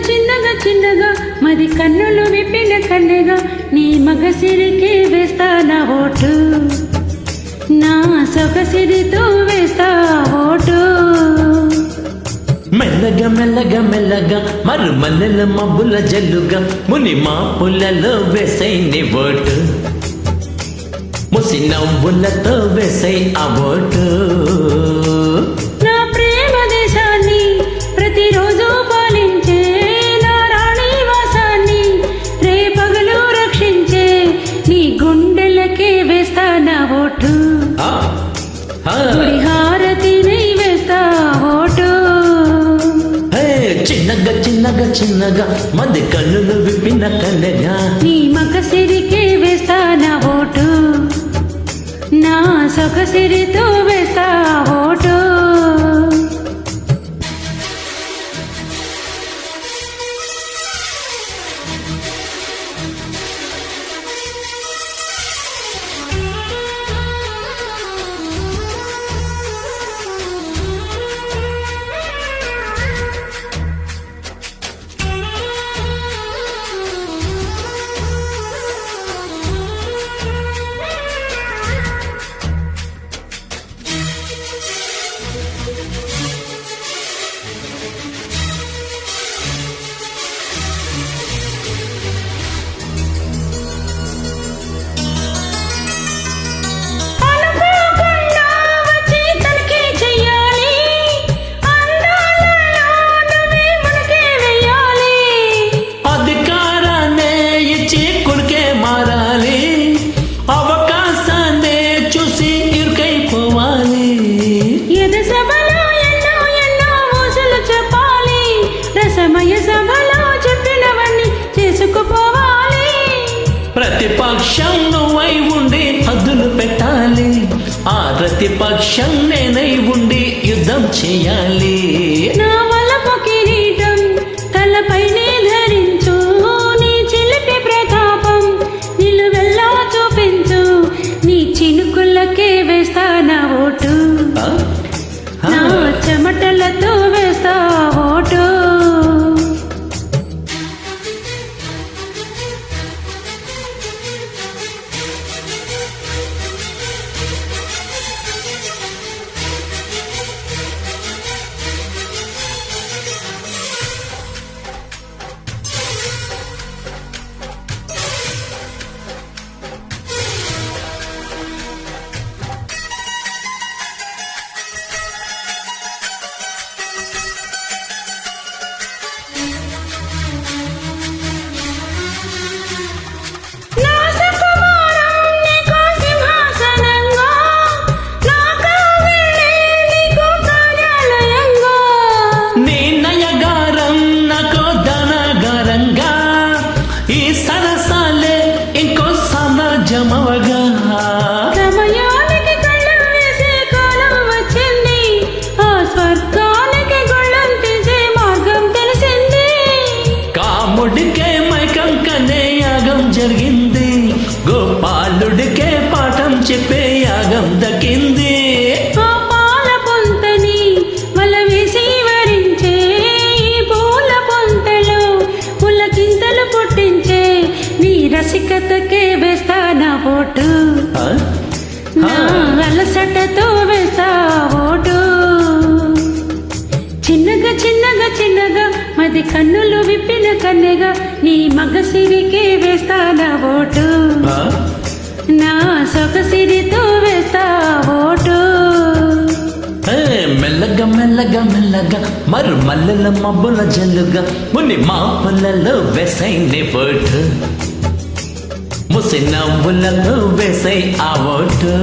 చిన్నగా చిన్నగా మది కన్నులు విప్పిన కన్నెగా నీ మగసిరికి వేస్తా నా ఓటు, నా సొగసిరితో వేస్తా ఓటు. మెల్లగా మెల్లగా మెల్లగా మరు మల్లెల మబ్బుల జల్లుగా ముని మా పుల్లలో వేసై నీ ఓటు, ముసి నవ్వులతో వేసై ఆ ఓటు. నా ప్రేమ దేశాన్ని ప్రతిరోజు పాలించే నా రాణి వాసాన్ని రేపగలు రక్షించే నీ గుండెలకే వేస్తా నా ఓటు, గుడి హారతిని వేస్తా ఓటు. చిన్నగా చిన్నగా చిన్నగా మది కన్నులు విప్పిన కన్నెగా నీ మగసిరికే వేస్తా నా ఓటు, నా సొగసిరితో వేస్తా ఓటు. ప్రతిపక్షం నువ్వై ఉండి హద్దులు పెట్టాలి, ఆ ప్రతిపక్షం నేనై ఉండి యుద్ధం చేయాలి. నా వలపు కిరీటం తలపైనే ధరించు, నీ చిలిపి ప్రతాపం నిలువెల్లా చూపించు, నీ చినుకులకే వేస్తా నా ఓటు, నా చెమటలతో వేస్తా ఓటు. సమయానికి కళ్ళం వేసే కాలం వచ్చింది, ఆ స్వర్గానికి గొళ్ళం తీసే మార్గం తెలిసింది. కాముడికే మైకం కనే యాగం జరిగింది, గోపాలుడికే పాఠం చెప్పే యాగం దక్కింది. ఆ పాల పొంతని వల వేసి వరించే ఈ పూల పొంతలో పులకింతలు పుట్టించే నీ రసికతకే వేస్తా నా ఓటు, నా అలసటతో వేస్తా ఓటు. చిన్నగా చిన్నగా చిన్నగా మది కన్నులు విప్పిన కన్నెగా నీ మగసిరికే వేస్తా నా ఓటు, నా సొగసిరితో వేస్తా ఓటు. మెల్లగా మెల్లగా మెల్లగా మరు మల్లెల మబ్బుల జల్లుగా ముని మా పుల్లలో వేసై నీ ఓటు, ముసి నవ్వులతో వేసై ఆ ఓటు.